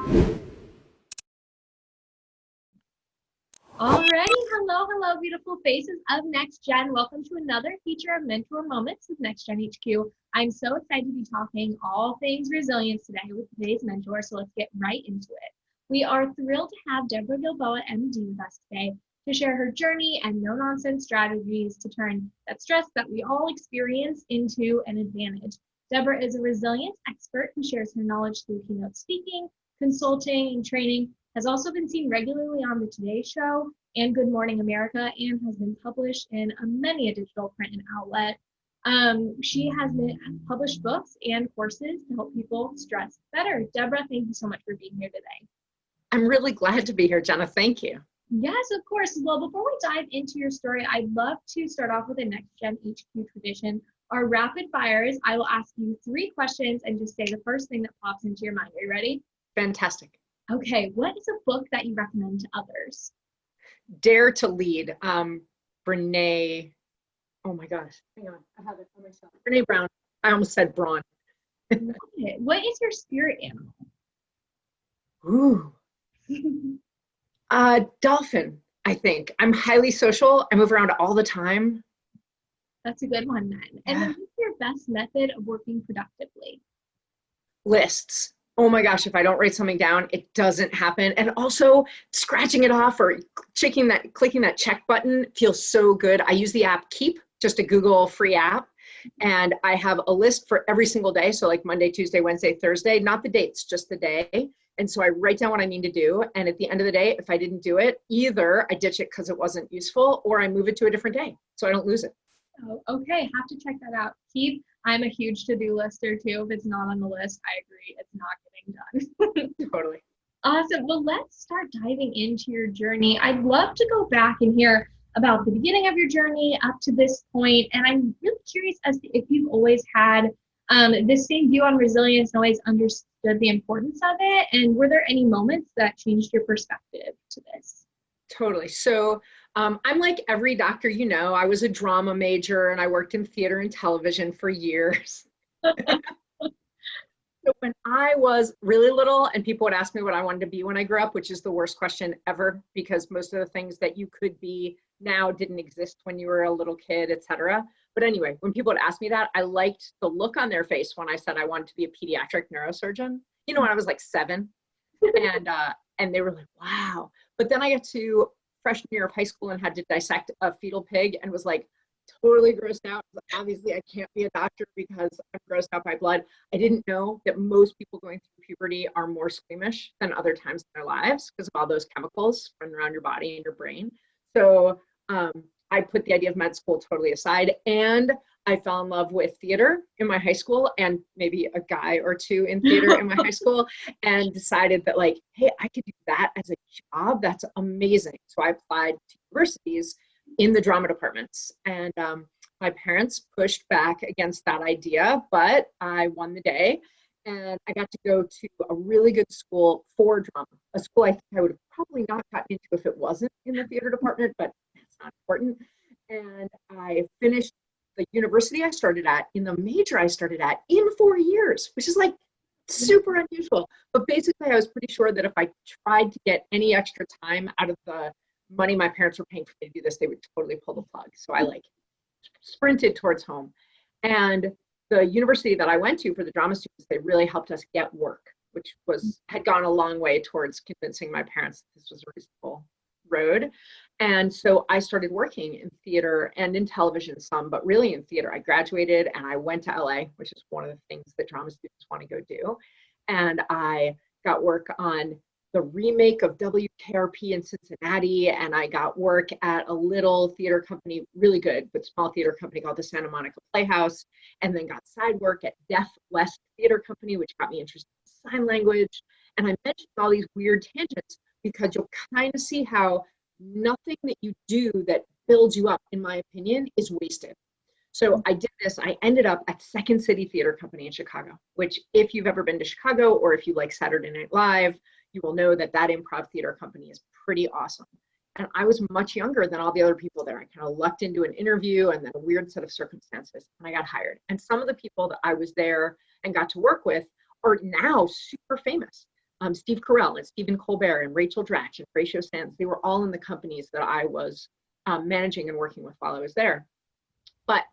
Alrighty, hello, beautiful faces of Next Gen. Welcome to another feature of Mentor Moments with Next Gen HQ. I'm so excited to be talking all things resilience today with today's mentor, so let's get right into it. We are thrilled to have Deborah Gilboa MD with us today to share her journey and no-nonsense strategies to turn that stress that we all experience into an advantage. Deborah is a resilience expert who shares her knowledge through keynote speaking, consulting, and training, has also been seen regularly on the Today Show and Good Morning America, and has been published in many a digital print and outlet. She has published books and courses to help people stress better. Deborah, thank you so much for being here today. I'm really glad to be here, Jenna. Thank you. Yes, of course. Well, before we dive into your story, I'd love to start off with a Next Gen HQ tradition. Our rapid fires, I will ask you 3 questions and just say the first thing that pops into your mind. Are you ready? Fantastic. Okay, what is a book that you recommend to others? Dare to Lead. Brene, oh my gosh, hang on, I have it for myself. Brene Brown. I almost said Braun. What is your spirit animal? Ooh. Dolphin, I think. I'm highly social. I move around all the time. That's a good one then. And then what's your best method of working productively? Lists. Oh my gosh, if I don't write something down, it doesn't happen. And also scratching it off or clicking that check button feels so good. I use the app Keep, just a Google free app. And I have a list for every single day. So like Monday, Tuesday, Wednesday, Thursday, not the dates, just the day. And so I write down what I need to do. And at the end of the day, if I didn't do it, either I ditch it because it wasn't useful or I move it to a different day so I don't lose it. Oh, okay, have to check that out. Keep. I'm a huge to-do lister too. If it's not on the list, I agree, it's not getting done. Totally. Awesome. Well, let's start diving into your journey. I'd love to go back and hear about the beginning of your journey up to this point. And I'm really curious as to if you've always had this same view on resilience and always understood the importance of it. And were there any moments that changed your perspective to this? Totally. So I'm like every doctor, you know, I was a drama major and I worked in theater and television for years. So when I was really little and people would ask me what I wanted to be when I grew up, which is the worst question ever, because most of the things that you could be now didn't exist when you were a little kid, etc. But anyway, when people would ask me that, I liked the look on their face when I said I wanted to be a pediatric neurosurgeon, you know, when I was like 7. And they were like, wow. But then I got to freshman year of high school and had to dissect a fetal pig and was like totally grossed out. Obviously, I can't be a doctor because I'm grossed out by blood. I didn't know that most people going through puberty are more squeamish than other times in their lives because of all those chemicals running around your body and your brain. So I put the idea of med school totally aside, and I fell in love with theater in my high school and maybe a guy or 2 in theater in my high school, and decided that like, hey, I could do that as a job. That's amazing. So I applied to universities in the drama departments, and my parents pushed back against that idea, but I won the day and I got to go to a really good school for drama, a school I think I would have probably not gotten into if it wasn't in the theater department, but that's not important. And I finished the university I started at in the major I started at in 4 years, which is like super unusual. But basically, I was pretty sure that if I tried to get any extra time out of the money my parents were paying for me to do this, they would totally pull the plug. So I like sprinted towards home. And the university that I went to for the drama students, they really helped us get work, which had gone a long way towards convincing my parents that this was a reasonable road. And so I started working in theater and in television some, but really in theater. I graduated and I went to LA, which is one of the things that drama students want to go do. And I got work on the remake of WKRP in Cincinnati, and I got work at a little theater company, really good, but small theater company called the Santa Monica Playhouse, and then got side work at Deaf West Theater Company, which got me interested in sign language. And I mentioned all these weird tangents because you'll kind of see how nothing that you do that builds you up, in my opinion, is wasted. So I did this. I ended up at Second City Theater Company in Chicago, which if you've ever been to Chicago or if you like Saturday Night Live, you will know that that improv theater company is pretty awesome. And I was much younger than all the other people there. I kind of lucked into an interview and then a weird set of circumstances, and I got hired. And some of the people that I was there and got to work with are now super famous. Steve Carell and Stephen Colbert and Rachel Dratch and Horatio Sands, they were all in the companies that I was managing and working with while I was there. But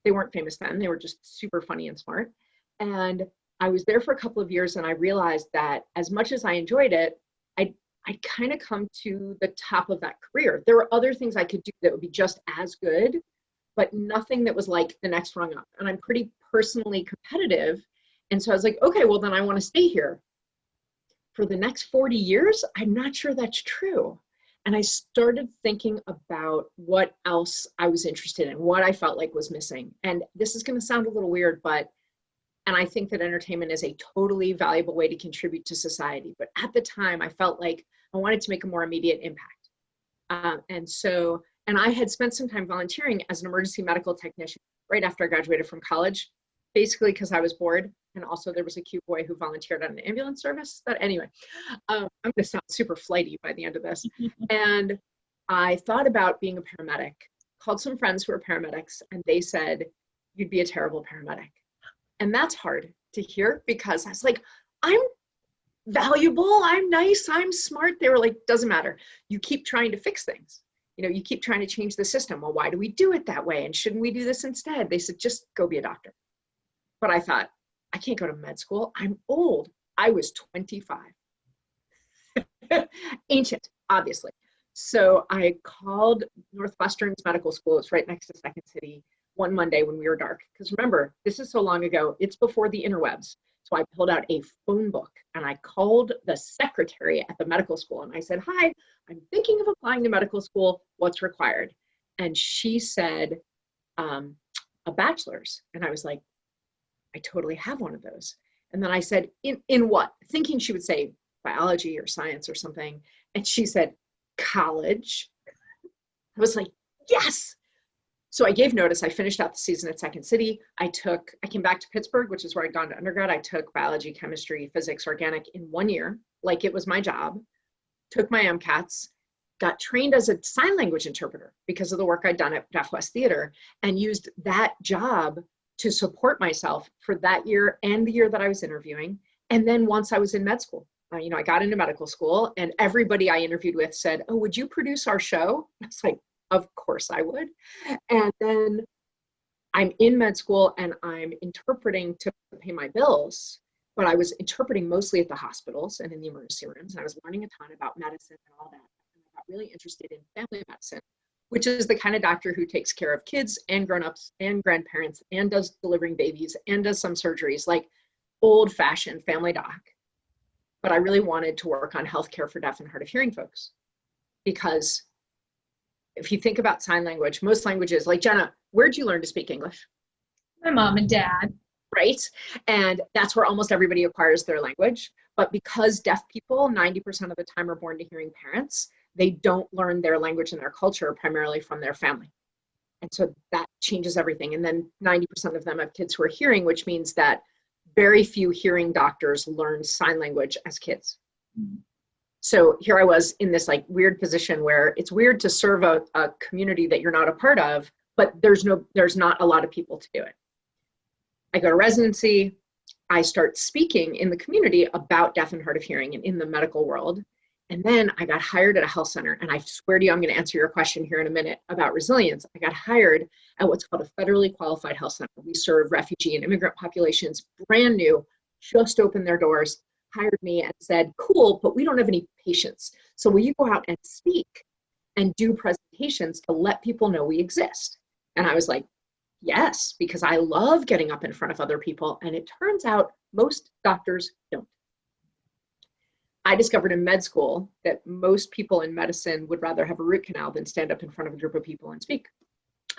they weren't famous then. They were just super funny and smart. And I was there for a couple of years, and I realized that as much as I enjoyed it, I'd kind of come to the top of that career. There were other things I could do that would be just as good, but nothing that was like the next rung up. And I'm pretty personally competitive. And so I was like, okay, well then I want to stay here. For the next 40 years, I'm not sure that's true. And I started thinking about what else I was interested in, what I felt like was missing. And this is going to sound a little weird, and I think that entertainment is a totally valuable way to contribute to society. But at the time, I felt like I wanted to make a more immediate impact. And I had spent some time volunteering as an emergency medical technician right after I graduated from college, basically because I was bored. And also there was a cute boy who volunteered on an ambulance service. But anyway, I'm going to sound super flighty by the end of this. And I thought about being a paramedic, called some friends who were paramedics, and they said, you'd be a terrible paramedic. And that's hard to hear because I was like, I'm valuable, I'm nice, I'm smart. They were like, doesn't matter. You keep trying to fix things. You keep trying to change the system. Well, why do we do it that way? And shouldn't we do this instead? They said, just go be a doctor. But I thought, I can't go to med school. I'm old. I was 25. Ancient, obviously. So I called Northwestern's medical school. It's right next to Second City. One Monday when we were dark. Because remember, this is so long ago, it's before the interwebs. So I pulled out a phone book and I called the secretary at the medical school and I said, hi, I'm thinking of applying to medical school. What's required? And she said, a bachelor's. And I was like, I totally have one of those. And then I said, in what? Thinking she would say biology or science or something. And she said, college. I was like, yes. So I gave notice. I finished out the season at Second City. I came back to Pittsburgh, which is where I'd gone to undergrad. I took biology, chemistry, physics, organic in 1 year, like it was my job, took my MCATs, got trained as a sign language interpreter because of the work I'd done at Deaf West Theater, and used that job to support myself for that year and the year that I was interviewing. And then once I was in med school, I got into medical school and everybody I interviewed with said, oh, would you produce our show? I was like, of course I would. And then I'm in med school and I'm interpreting to pay my bills, but I was interpreting mostly at the hospitals and in the emergency rooms. And I was learning a ton about medicine and all that. And I got really interested in family medicine, which is the kind of doctor who takes care of kids and grownups and grandparents and does delivering babies and does some surgeries, like old-fashioned family doc. But I really wanted to work on healthcare for deaf and hard of hearing folks, because if you think about sign language, most languages, like Jenna, where'd you learn to speak English? My mom and dad. Right? And that's where almost everybody acquires their language. But because deaf people 90% of the time are born to hearing parents, they don't learn their language and their culture primarily from their family. And so that changes everything. And then 90% of them have kids who are hearing, which means that very few hearing doctors learn sign language as kids. Mm-hmm. So here I was in this like weird position where it's weird to serve a community that you're not a part of, but there's not a lot of people to do it. I go to residency, I start speaking in the community about deaf and hard of hearing and in the medical world. And then I got hired at a health center, and I swear to you, I'm going to answer your question here in a minute about resilience. I got hired at what's called a federally qualified health center. We serve refugee and immigrant populations, brand new, just opened their doors, hired me and said, cool, but we don't have any patients. So will you go out and speak and do presentations to let people know we exist? And I was like, yes, because I love getting up in front of other people. And it turns out most doctors don't. I discovered in med school that most people in medicine would rather have a root canal than stand up in front of a group of people and speak.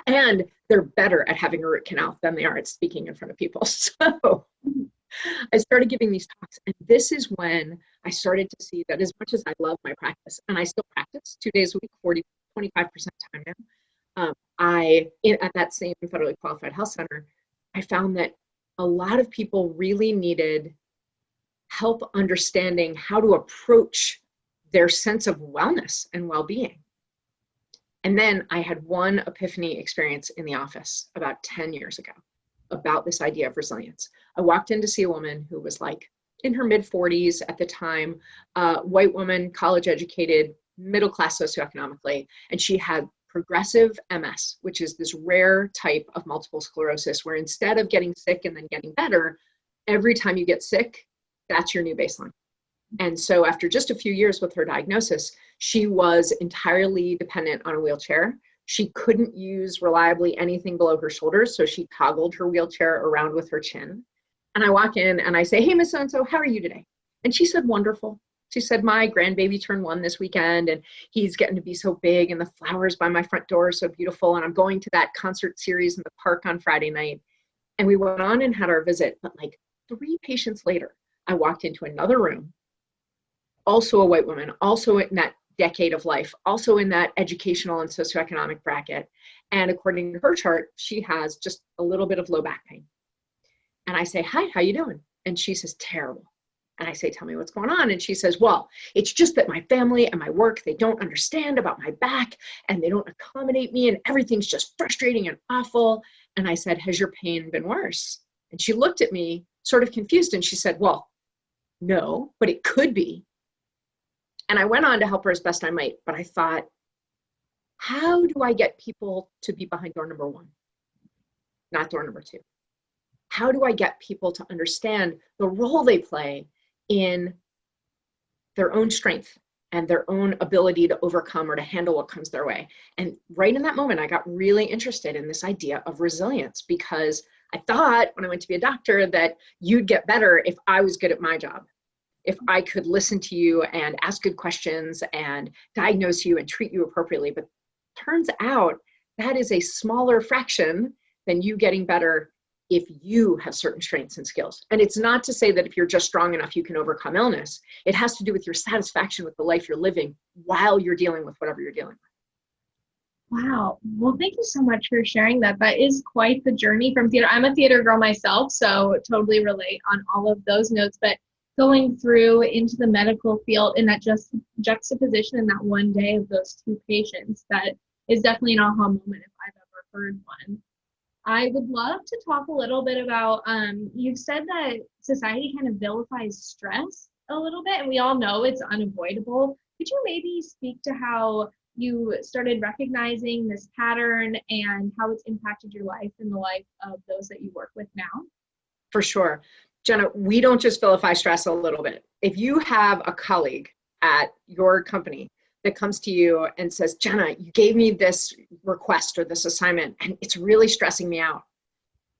And they're better at having a root canal than they are at speaking in front of people. So I started giving these talks, and this is when I started to see that as much as I love my practice, and I still practice 2 days a week, 25% time now, at that same federally qualified health center, I found that a lot of people really needed help understanding how to approach their sense of wellness and well-being. And then I had one epiphany experience in the office about 10 years ago about this idea of resilience. I walked in to see a woman who was like in her mid 40s at the time, white woman, college educated, middle class socioeconomically, and she had progressive MS, which is this rare type of multiple sclerosis where instead of getting sick and then getting better, every time you get sick, that's your new baseline. And so after just a few years with her diagnosis, she was entirely dependent on a wheelchair. She couldn't use reliably anything below her shoulders, so she toggled her wheelchair around with her chin. And I walk in and I say, "Hey, Miss So-and-so, how are you today?" And she said, "Wonderful." She said, "My grandbaby turned 1 this weekend and he's getting to be so big and the flowers by my front door are so beautiful. And I'm going to that concert series in the park on Friday night." And we went on and had our visit. But like 3 patients later, I walked into another room, also a white woman, also in that decade of life, also in that educational and socioeconomic bracket. And according to her chart, she has just a little bit of low back pain. And I say, "Hi, how you doing?" And she says, "Terrible." And I say, "Tell me what's going on." And she says, "Well, it's just that my family and my work, they don't understand about my back and they don't accommodate me and everything's just frustrating and awful." And I said, "Has your pain been worse?" And she looked at me sort of confused and she said, "Well, no, but it could be." And I went on to help her as best I might, but I thought, how do I get people to be behind door number 1, not door number 2? How do I get people to understand the role they play in their own strength and their own ability to overcome or to handle what comes their way? And right in that moment, I got really interested in this idea of resilience, because I thought when I went to be a doctor that you'd get better if I was good at my job, if I could listen to you and ask good questions and diagnose you and treat you appropriately. But turns out that is a smaller fraction than you getting better if you have certain strengths and skills. And it's not to say that if you're just strong enough, you can overcome illness. It has to do with your satisfaction with the life you're living while you're dealing with whatever you're dealing with. Wow. Well, thank you so much for sharing that. That is quite the journey from theater. I'm a theater girl myself, so totally relate on all of those notes. But going through into the medical field in that just juxtaposition in that one day of those 2 patients, that is definitely an aha moment if I've ever heard one. I would love to talk a little bit about, you've said that society kind of vilifies stress a little bit, and we all know it's unavoidable. Could you maybe speak to how you started recognizing this pattern and how it's impacted your life and the life of those that you work with now? For sure. Jenna, we don't just vilify stress a little bit. If you have a colleague at your company that comes to you and says, "Jenna, you gave me this request or this assignment and it's really stressing me out,"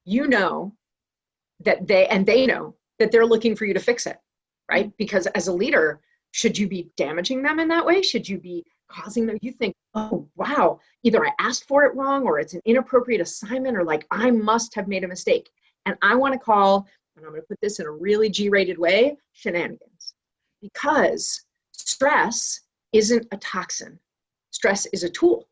you know that they know that they're looking for you to fix it, right? Because as a leader, should you be damaging them in that way? Should you be causing them, you think, "Oh, wow, either I asked for it wrong or it's an inappropriate assignment or like I must have made a mistake." And I want to call, and I'm going to put this in a really G-rated way, shenanigans. Because stress isn't a toxin. Stress is a tool.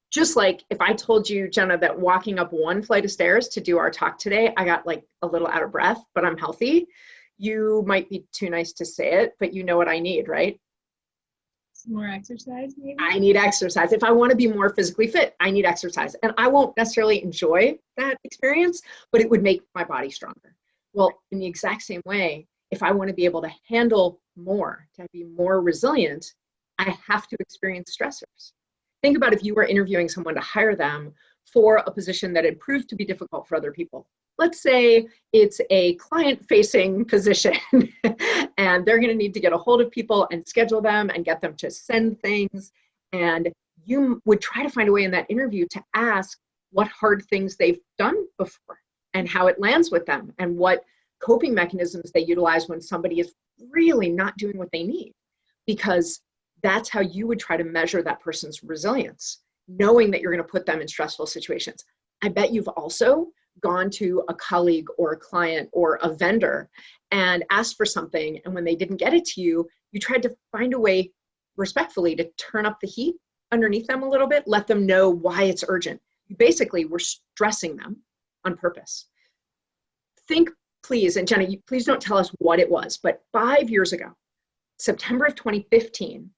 Just like if I told you, Jenna, that walking up 1 flight of stairs to do our talk today, I got like a little out of breath, but I'm healthy. You might be too nice to say it, but you know what I need, right? Some more exercise, maybe? I need exercise. If I want to be more physically fit, I need exercise. And I won't necessarily enjoy that experience, but it would make my body stronger. Well, in the exact same way, if I want to be able to handle more, to be more resilient, I have to experience stressors. Think about if you were interviewing someone to hire them for a position that had proved to be difficult for other people. Let's say it's a client-facing position and they're going to need to get a hold of people and schedule them and get them to send things. And you would try to find a way in that interview to ask what hard things they've done before and how it lands with them and what coping mechanisms they utilize when somebody is really not doing what they need. Because that's how you would try to measure that person's resilience, knowing that you're going to put them in stressful situations. I bet you've also gone to a colleague or a client or a vendor and asked for something, and when they didn't get it to you, you tried to find a way respectfully to turn up the heat underneath them a little bit, let them know why it's urgent. You basically were stressing them on purpose. Think, please, and Jenna, please don't tell us what it was, but 5 years ago, September of 2015,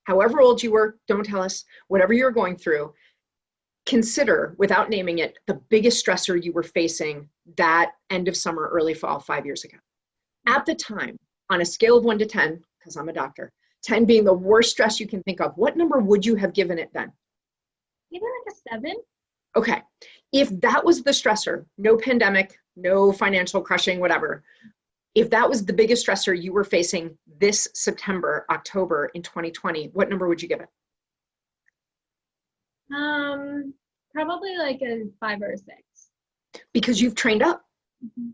however old you were, don't tell us, whatever you're going through, consider, without naming it, the biggest stressor you were facing that end of summer, early fall, 5 years ago. At the time, on a scale of 1 to 10, because I'm a doctor, 10 being the worst stress you can think of, what number would you have given it then? Maybe like a 7. Okay. If that was the stressor, no pandemic, no financial crushing, whatever, if that was the biggest stressor you were facing this September, October in 2020, what number would you give it? Probably like a 5 or a 6. Because you've trained up. Mm-hmm.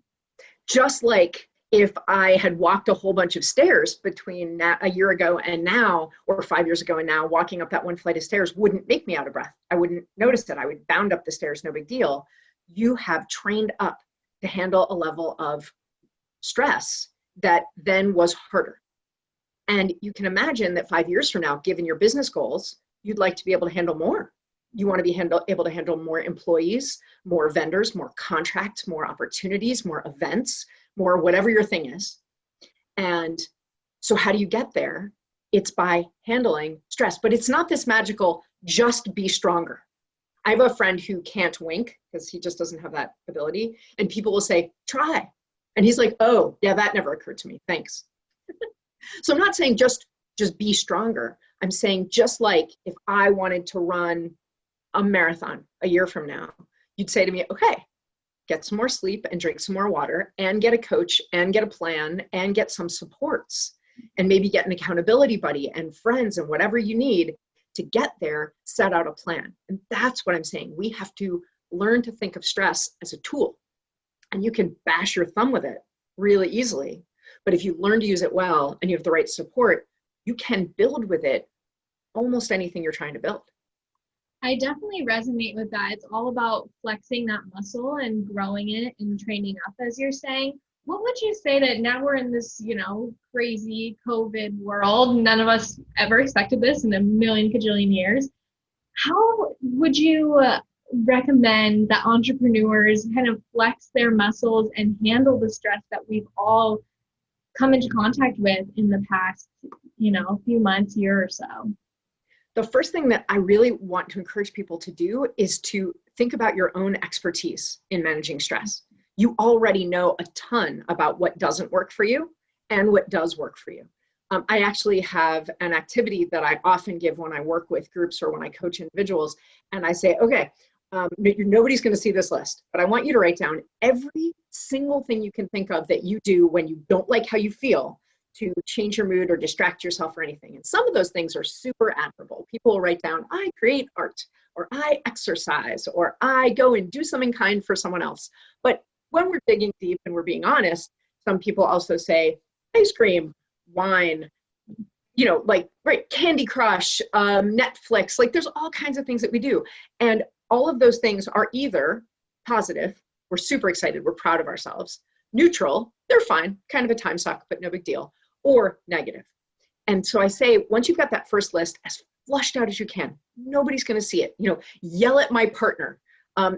Just like if I had walked a whole bunch of stairs between a year ago and now, or 5 years ago and now, walking up that one flight of stairs wouldn't make me out of breath. I wouldn't notice it. I would bound up the stairs, no big deal. You have trained up to handle a level of stress that then was harder. And you can imagine that 5 years from now, given your business goals, you'd like to be able to handle more. You want to be able to handle more employees, more vendors, more contracts, more opportunities, more events, more whatever your thing is. And so how do you get there? It's by handling stress, but it's not this magical, just be stronger. I have a friend who can't wink because he just doesn't have that ability. And people will say, try. And he's like, oh, yeah, that never occurred to me. Thanks. So I'm not saying just be stronger. I'm saying just like if I wanted to run a marathon a year from now, you'd say to me, okay, get some more sleep and drink some more water and get a coach and get a plan and get some supports and maybe get an accountability buddy and friends and whatever you need to get there, set out a plan. And that's what I'm saying. We have to learn to think of stress as a tool, and you can bash your thumb with it really easily. But if you learn to use it well and you have the right support, you can build with it almost anything you're trying to build. I definitely resonate with that. It's all about flexing that muscle and growing it and training up, as you're saying. What would you say that now we're in this, crazy COVID world? None of us ever expected this in a million kajillion years. How would you recommend that entrepreneurs kind of flex their muscles and handle the stress that we've all come into contact with in the past, few months, year or so? The first thing that I really want to encourage people to do is to think about your own expertise in managing stress. You already know a ton about what doesn't work for you and what does work for you. I actually have an activity that I often give when I work with groups or when I coach individuals, and I say, okay, nobody's going to see this list, but I want you to write down every single thing you can think of that you do when you don't like how you feel to change your mood or distract yourself or anything. And some of those things are super admirable. People will write down, I create art, or I exercise, or I go and do something kind for someone else. But when we're digging deep and we're being honest, some people also say ice cream, wine, Candy Crush, Netflix, there's all kinds of things that we do. And all of those things are either positive, we're super excited, we're proud of ourselves, neutral, they're fine, kind of a time suck, but no big deal, or negative. And so I say, once you've got that first list as flushed out as you can, nobody's going to see it. Yell at my partner,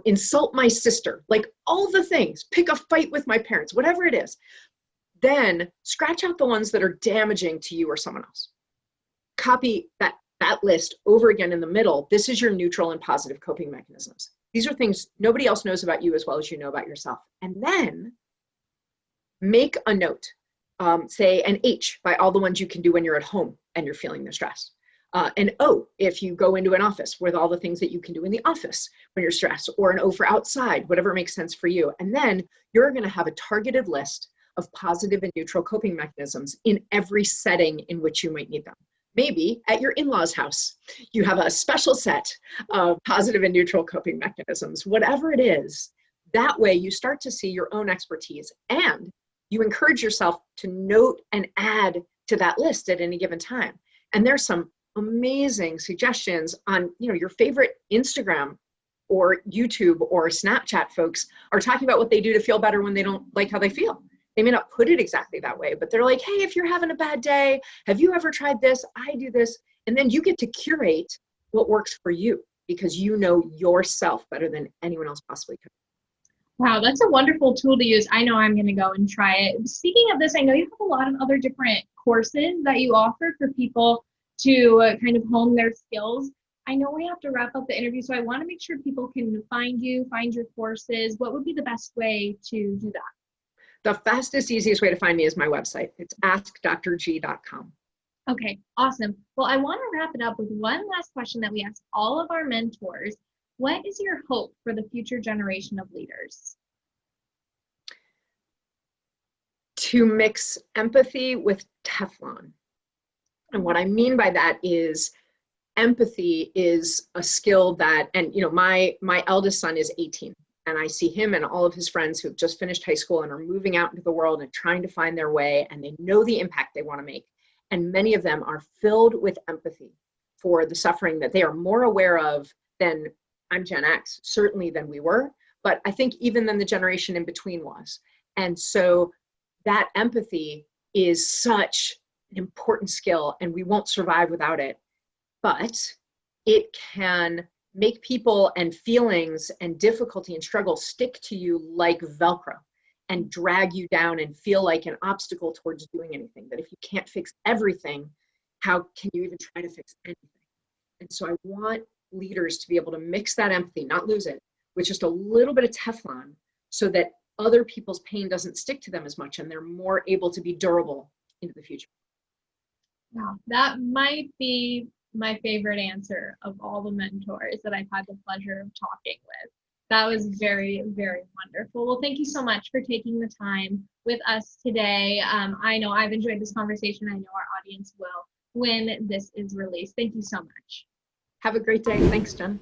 insult my sister, all the things, pick a fight with my parents, whatever it is. Then scratch out the ones that are damaging to you or someone else. Copy that list over again in the middle. This is your neutral and positive coping mechanisms. These are things nobody else knows about you as well as you know about yourself. And then make a note, say an H by all the ones you can do when you're at home and you're feeling the stress. An O if you go into an office with all the things that you can do in the office when you're stressed, or an O for outside, whatever makes sense for you. And then you're going to have a targeted list of positive and neutral coping mechanisms in every setting in which you might need them. Maybe at your in-laws' house, you have a special set of positive and neutral coping mechanisms, whatever it is. That way you start to see your own expertise and you encourage yourself to note and add to that list at any given time. And there's some amazing suggestions on, your favorite Instagram or YouTube or Snapchat folks are talking about what they do to feel better when they don't like how they feel. They may not put it exactly that way, but they're like, hey, if you're having a bad day, have you ever tried this? I do this. And then you get to curate what works for you because you know yourself better than anyone else possibly could. Wow, that's a wonderful tool to use. I know I'm going to go and try it. Speaking of this, I know you have a lot of other different courses that you offer for people to kind of hone their skills. I know we have to wrap up the interview, so I want to make sure people can find you, find your courses. What would be the best way to do that? The fastest, easiest way to find me is my website. It's askdrg.com. Okay, awesome. Well, I want to wrap it up with one last question that we ask all of our mentors. What is your hope for the future generation of leaders? To mix empathy with Teflon. And what I mean by that is empathy is a skill that, and my eldest son is 18, and I see him and all of his friends who have just finished high school and are moving out into the world and trying to find their way, and they know the impact they want to make. And many of them are filled with empathy for the suffering that they are more aware of than, I'm Gen X, certainly than we were, but I think even than the generation in between was. And so that empathy is such an important skill, and we won't survive without it. But it can make people and feelings and difficulty and struggle stick to you like Velcro and drag you down and feel like an obstacle towards doing anything. That if you can't fix everything, how can you even try to fix anything? And so I want leaders to be able to mix that empathy, not lose it, with just a little bit of Teflon so that other people's pain doesn't stick to them as much and they're more able to be durable into the future. Wow, that might be my favorite answer of all the mentors that I've had the pleasure of talking with. That was very, very wonderful. Well, thank you so much for taking the time with us today. I know I've enjoyed this conversation. I know our audience will when this is released. Thank you so much. Have a great day. Thanks, Jen.